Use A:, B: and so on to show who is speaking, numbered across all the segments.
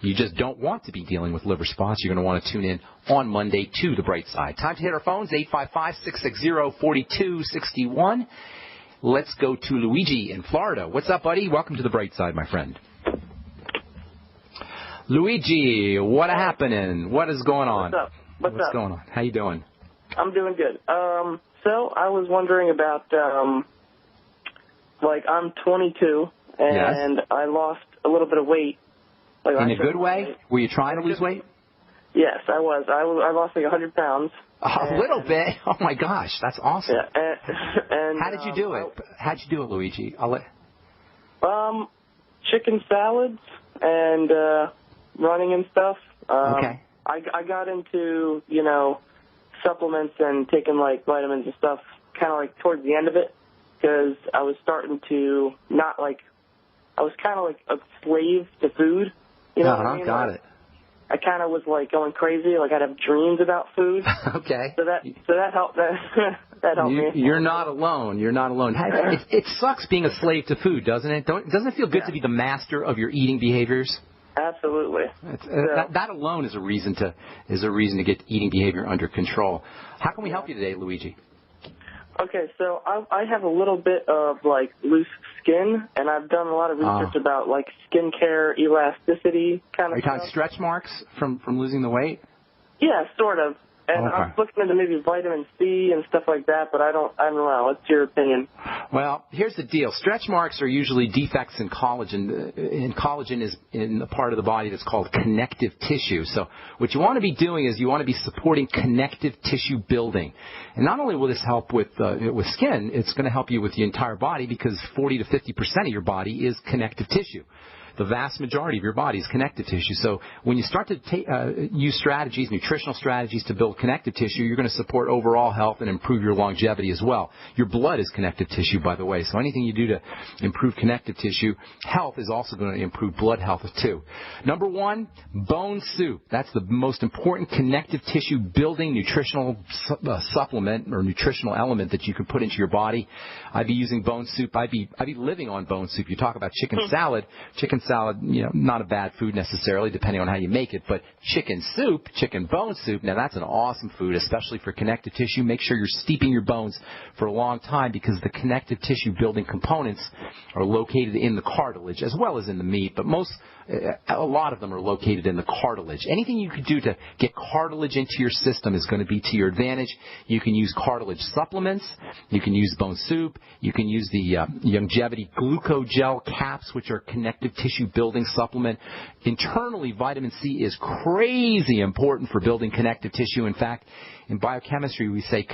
A: You just don't want to be dealing with liver spots. You're going to want to tune in on Monday to the Bright Side. Time to hit our phones, 855-660-4261. Let's go to Luigi in Florida. What's up, buddy? Welcome to the Bright Side, my friend. Luigi, what happening? What is going on?
B: What's up?
A: What's going on? How you doing?
B: I'm doing good. So I was wondering about, I'm 22, and
A: yes.
B: I lost a little bit of weight.
A: In a good way? Were you trying to lose weight?
B: Yes, I was. I lost 100 pounds.
A: A little bit? Oh, my gosh. That's awesome.
B: Yeah, and
A: how did you do it? How'd you do it, Luigi?
B: Chicken salads and running and stuff.
A: Okay.
B: I got into, supplements and taking, vitamins and stuff kind of, towards the end of it because I was starting to I was kind of like a slave to food. You know what I mean?
A: Got it.
B: I kind of was, going crazy. I'd have dreams about food.
A: Okay.
B: So that helped. That helped me.
A: You're not alone. You're not alone. It sucks being a slave to food, doesn't it? Doesn't it feel good to be the master of your eating behaviors?
B: Absolutely.
A: That alone is a reason to get eating behavior under control. How can we help you today, Luigi?
B: Okay, so I have a little bit of loose skin, and I've done a lot of research about skincare elasticity kind of.
A: Are you talking stretch marks from losing the weight?
B: Yeah, sort of. And I was looking into maybe vitamin C and stuff like that, but I don't know. What's your opinion?
A: Well, here's the deal. Stretch marks are usually defects in collagen. And collagen is in the part of the body that's called connective tissue. So what you want to be doing is you want to be supporting connective tissue building. And not only will this help with skin, it's going to help you with the entire body because 40 to 50% of your body is connective tissue. The vast majority of your body is connective tissue. So when you start to use strategies, nutritional strategies to build connective tissue, you're going to support overall health and improve your longevity as well. Your blood is connective tissue, by the way. So anything you do to improve connective tissue health is also going to improve blood health too. Number one, bone soup. That's the most important connective tissue building nutritional supplement or nutritional element that you can put into your body. I'd be using bone soup. I'd be living on bone soup. You talk about chicken salad. Chicken salad, not a bad food necessarily, depending on how you make it, but chicken soup, chicken bone soup, now that's an awesome food, especially for connective tissue. Make sure you're steeping your bones for a long time because the connective tissue building components are located in the cartilage as well as in the meat, but a lot of them are located in the cartilage. Anything you could do to get cartilage into your system is going to be to your advantage. You can use cartilage supplements. You can use bone soup. You can use the longevity glucogel caps, which are connective tissue building supplement. Internally, vitamin C is crazy important for building connective tissue. In fact, in biochemistry, we say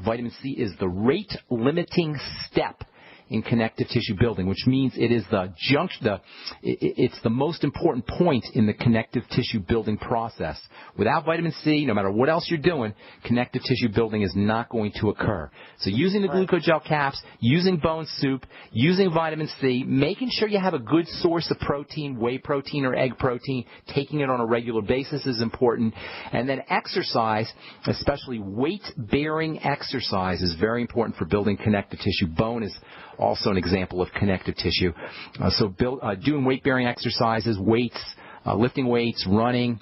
A: vitamin C is the rate-limiting step in connective tissue building, which means it is it's the most important point in the connective tissue building process. Without vitamin C, no matter what else you're doing, connective tissue building is not going to occur. So using the glucogel caps, using bone soup, using vitamin C, making sure you have a good source of protein, whey protein or egg protein, taking it on a regular basis is important. And then exercise, especially weight-bearing exercise, is very important for building connective tissue. Bone is also an example of connective tissue. Doing weight-bearing exercises, lifting weights, running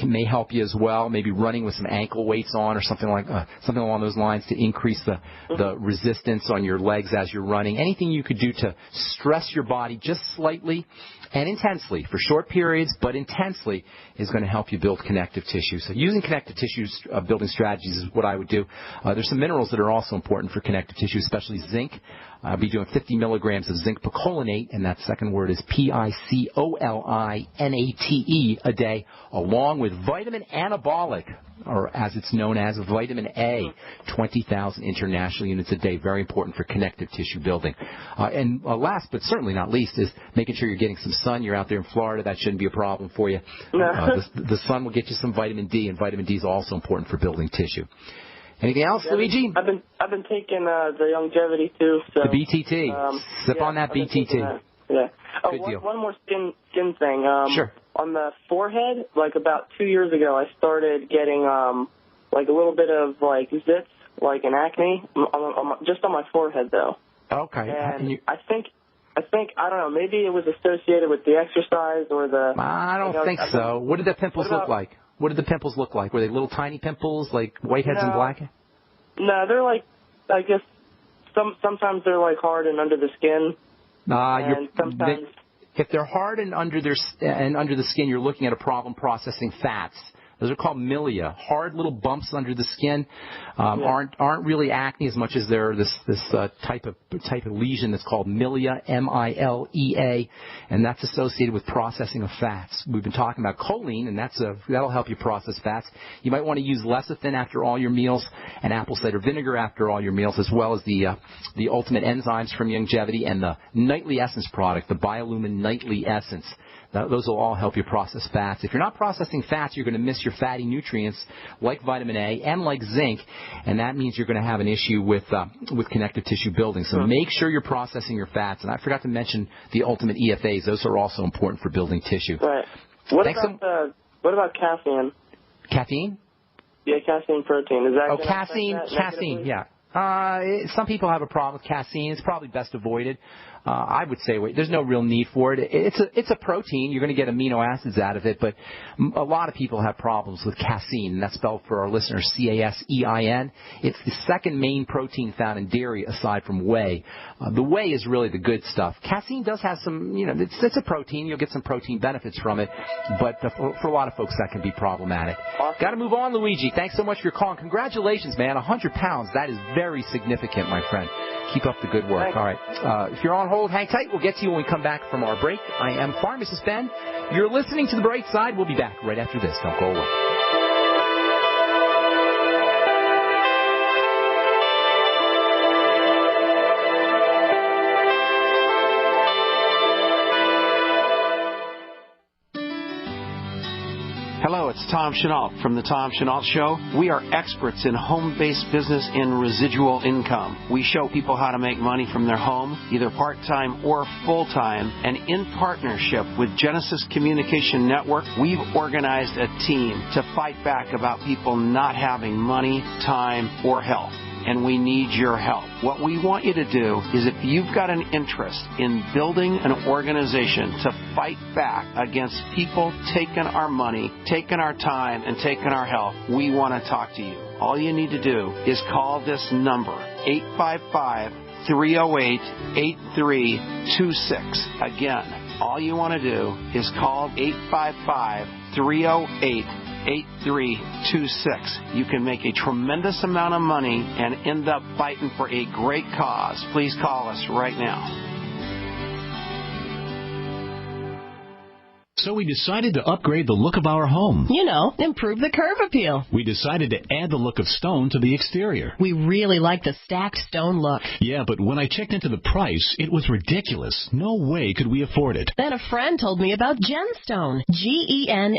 A: may help you as well. Maybe running with some ankle weights on or something along those lines to increase the resistance on your legs as you're running. Anything you could do to stress your body just slightly and intensely for short periods, but intensely, is going to help you build connective tissue. So using connective tissue building strategies is what I would do. There's some minerals that are also important for connective tissue, especially zinc. I'll be doing 50 milligrams of zinc picolinate, and that second word is Picolinate a day, along with vitamin anabolic, or as it's known as vitamin A, 20,000 international units a day, very important for connective tissue building. And last but certainly not least is making sure you're getting some sun. You're out there in Florida. That shouldn't be a problem for you. The sun will get you some vitamin D, and vitamin D is also important for building tissue. Anything else, Luigi?
B: I've been taking the longevity too. So,
A: the BTT. Sip on that BTT.
B: Yeah.
A: Good deal.
B: One more skin thing.
A: Sure.
B: On the forehead, about 2 years ago, I started getting a little bit of zits, an acne, just on my forehead though.
A: Okay.
B: And I think I don't know, maybe it was associated with the exercise or the...
A: I don't think so. What did the pimples look like? What did the pimples look like? Were they little tiny pimples, like whiteheads and blackheads?
B: No, they're like, I guess, sometimes they're like hard and under the skin. And sometimes...
A: If they're hard and under the skin, you're looking at a problem processing fats. Those are called milia. Hard little bumps under the skin aren't really acne as much as they're this type of lesion that's called milia, M-I-L-E-A, and that's associated with processing of fats. We've been talking about choline, and that'll help you process fats. You might want to use lecithin after all your meals and apple cider vinegar after all your meals, as well as the Ultimate Enzymes from Youngevity and the Nightly Essence product, the Biolumin Nightly Essence. Those will all help you process fats. If you're not processing fats, you're going to miss your fatty nutrients like vitamin A and like zinc, and that means you're going to have an issue with connective tissue building. So make sure you're processing your fats. And I forgot to mention the Ultimate EFAs. Those are also important for building tissue.
B: Right. What about caffeine?
A: Caffeine?
B: Yeah, casein protein. Is that
A: casein, yeah. Some people have a problem with casein. It's probably best avoided. I would say there's no real need for it. It's a protein. You're going to get amino acids out of it, but a lot of people have problems with casein, and that's spelled for our listeners C-A-S-E-I-N. It's the second main protein found in dairy aside from whey. The whey is really the good stuff. Casein does have some, it's a protein. You'll get some protein benefits from it, but for a lot of folks that can be problematic.
B: Awesome.
A: Got to move on, Luigi. Thanks so much for your call, and congratulations, man. 100 pounds. That is very significant, my friend. Keep up the good work.
B: Thanks.
A: All right. If you're on hold, hang tight. We'll get to you when we come back from our break. I am Pharmacist Ben. You're listening to The Brightside. We'll be back right after this. Don't go away.
C: Hello, it's Tom Chenault from The Tom Chenault Show. We are experts in home-based business and residual income. We show people how to make money from their home, either part-time or full-time, and in partnership with Genesis Communication Network, we've organized a team to fight back about people not having money, time, or health. And we need your help. What we want you to do is, if you've got an interest in building an organization to fight back against people taking our money, taking our time, and taking our health, we want to talk to you. All you need to do is call this number, 855-308-8326. Again, all you want to do is call 855-308-8326. You can make a tremendous amount of money and end up fighting for a great cause. Please call us right now.
D: So we decided to upgrade the look of our home.
E: Improve the curb appeal.
D: We decided to add the look of stone to the exterior.
E: We really like the stacked stone look.
D: Yeah, but when I checked into the price, it was ridiculous. No way could we afford it.
E: Then a friend told me about Genstone. Genstone.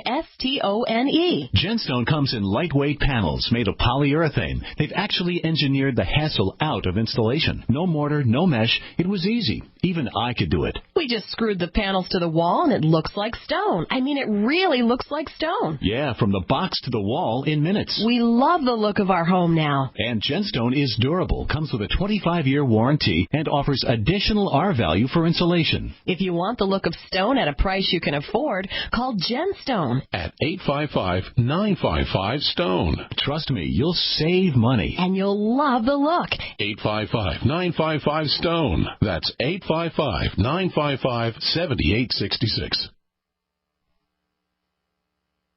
D: Genstone comes in lightweight panels made of polyurethane. They've actually engineered the hassle out of installation. No mortar, no mesh. It was easy. Even I could do it.
E: We just screwed the panels to the wall and it looks like stone. I mean, it really looks like stone.
D: Yeah, from the box to the wall in minutes.
E: We love the look of our home now.
D: And Genstone is durable, comes with a 25-year warranty, and offers additional R-value for insulation.
E: If you want the look of stone at a price you can afford, call Genstone
F: at 855-955-STONE.
D: Trust me, you'll save money.
E: And you'll love the look.
F: 855-955-STONE. That's 855-955-7866.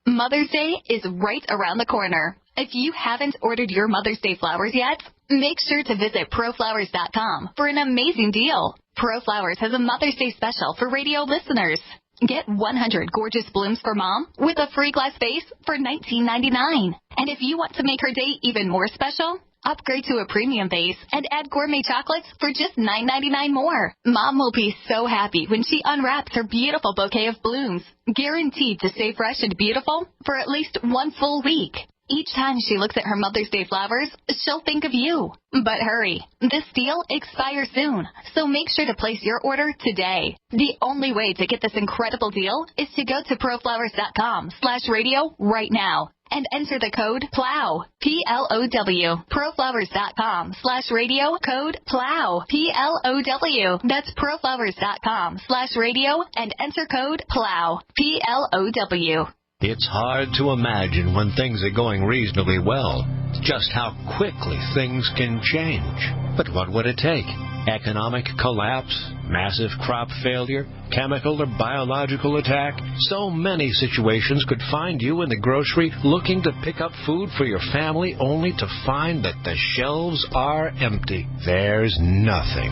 G: Mother's Day is right around the corner. If you haven't ordered your Mother's Day flowers yet, make sure to visit proflowers.com for an amazing deal. ProFlowers has a Mother's Day special for radio listeners. Get 100 gorgeous blooms for Mom with a free glass vase for $19.99. And if you want to make her day even more special, upgrade to a premium vase and add gourmet chocolates for just $9.99 more. Mom will be so happy when she unwraps her beautiful bouquet of blooms, guaranteed to stay fresh and beautiful for at least one full week. Each time she looks at her Mother's Day flowers, she'll think of you. But hurry, this deal expires soon, so make sure to place your order today. The only way to get this incredible deal is to go to proflowers.com/radio right now. and enter the code PLOW, P-L-O-W. Proflowers.com/radio, code PLOW, P-L-O-W. That's proflowers.com/radio and enter code PLOW, P-L-O-W.
H: It's hard to imagine when things are going reasonably well just how quickly things can change. But what would it take? Economic collapse, massive crop failure, chemical or biological attack? So many situations could find you in the grocery looking to pick up food for your family only to find that the shelves are empty. There's nothing.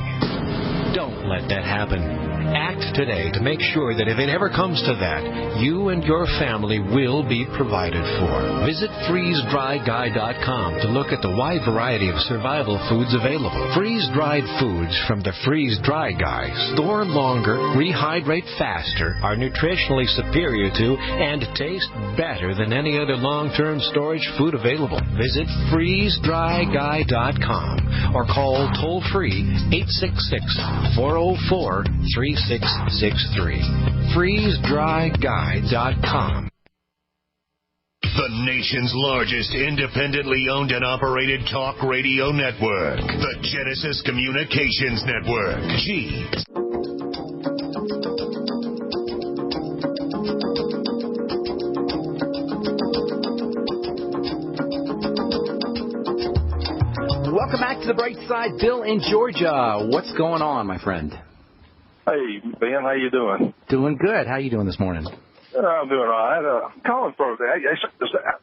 H: Don't let that happen. Act today to make sure that if it ever comes to that, you and your family will be provided for. Visit freezedryguy.com to look at the wide variety of survival foods available. Freeze-dried foods from the Freeze Dry Guy store longer, rehydrate faster, are nutritionally superior to, and taste better than any other long-term storage food available. Visit freezedryguy.com or call toll-free 866-404-3663. freezedryguy.com.
I: The nation's largest independently owned and operated talk radio network. The Genesis Communications Network. G.
A: Welcome back to the Brightside. Bill in Georgia. What's going on, my friend?
J: Hey, Ben, how you doing?
A: Doing good. How you doing this morning?
J: I'm doing all right. I'm calling for it's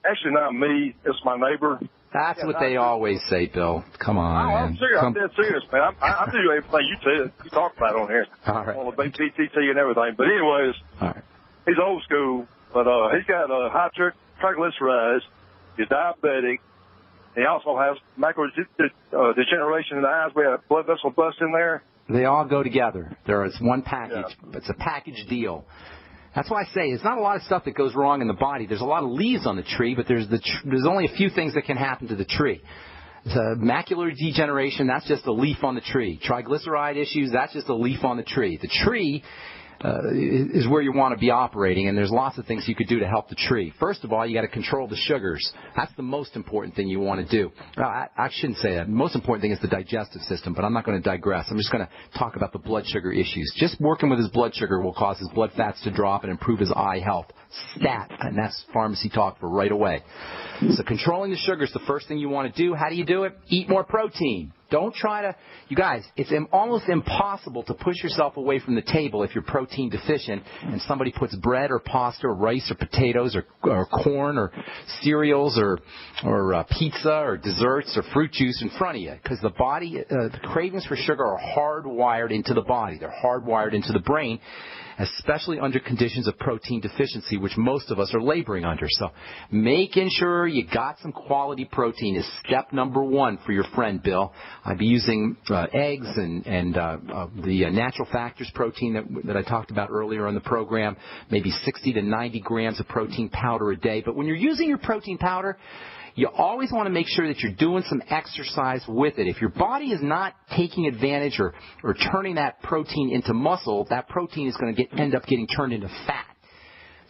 J: actually not me. It's my neighbor.
A: That's what they always say, Bill. Come on, man.
J: I'm serious. I'm dead serious, man. I do everything you talk about on here.
A: All right.
J: On the BTT and everything. But anyways,
A: all right.
J: He's old school, but he's got high triglycerides. He's diabetic. He also has macular degeneration in the eyes. We have blood vessel bust in there.
A: They all go together. It's one package. Yeah. It's a package deal. That's why I say there's not a lot of stuff that goes wrong in the body. There's a lot of leaves on the tree, but there's only a few things that can happen to the tree. The macular degeneration, that's just a leaf on the tree. Triglyceride issues, that's just a leaf on the tree. The tree is where you want to be operating, and there's lots of things you could do to help the tree. First of all, you got to control the sugars. That's the most important thing you want to do. I shouldn't say that. The most important thing is the digestive system, but I'm not going to digress. I'm just going to talk about the blood sugar issues. Just working with his blood sugar will cause his blood fats to drop and improve his eye health. Stat, and that's pharmacy talk for right away. So controlling the sugar is the first thing you want to do. How do you do it? Eat more protein. Don't try to, you guys, it's almost impossible to push yourself away from the table if you're protein deficient and somebody puts bread or pasta or rice or potatoes or corn or cereals or pizza or desserts or fruit juice in front of you. Because the body, the cravings for sugar are hardwired into the body. They're hardwired into the brain, especially under conditions of protein deficiency, which most of us are laboring under. So making sure you got some quality protein is step number one for your friend, Bill. I'd be using eggs and the natural factors protein that I talked about earlier on the program, maybe 60 to 90 grams of protein powder a day. But when you're using your protein powder, you always want to make sure that you're doing some exercise with it. If your body is not taking advantage or turning that protein into muscle, that protein is going to end up getting turned into fat.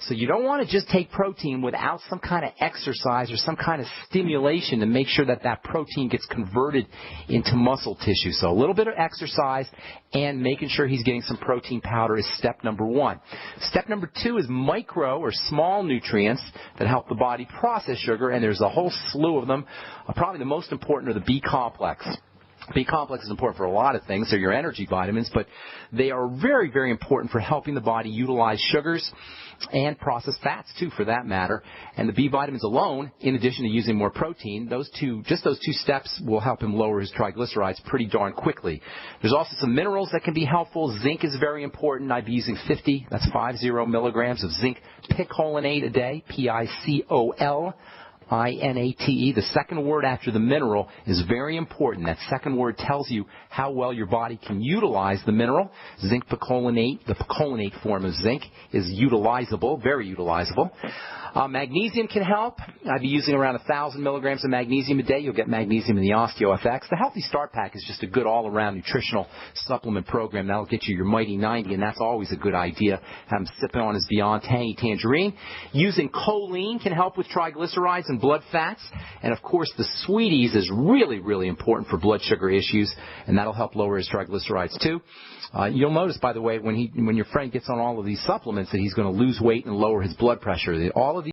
A: So you don't want to just take protein without some kind of exercise or some kind of stimulation to make sure that protein gets converted into muscle tissue. So a little bit of exercise and making sure he's getting some protein powder is step number one. Step number two is micro or small nutrients that help the body process sugar, and there's a whole slew of them. Probably the most important are the B complex. B complex is important for a lot of things. They're your energy vitamins, but they are very, very important for helping the body utilize sugars and processed fats, too, for that matter. And the B vitamins alone, in addition to using more protein, those two steps will help him lower his triglycerides pretty darn quickly. There's also some minerals that can be helpful. Zinc is very important. I'd be using 50 milligrams of zinc picolinate a day, Picol. INATE. The second word after the mineral is very important. That second word tells you how well your body can utilize the mineral. Zinc picolinate, the picolinate form of zinc, is utilizable, very utilizable. Magnesium can help. I'd be using around 1,000 milligrams of magnesium a day. You'll get magnesium in the OsteoFX. The Healthy Start Pack is just a good all-around nutritional supplement program. That'll get you your Mighty 90, and that's always a good idea. Have him sipping on his Beyond Tangy Tangerine. Using choline can help with triglycerides and blood fats. And, of course, the Sweeties is really, really important for blood sugar issues, and that'll help lower his triglycerides, too. You'll notice, by the way, when your friend gets on all of these supplements that he's going to lose weight and lower his blood pressure. All of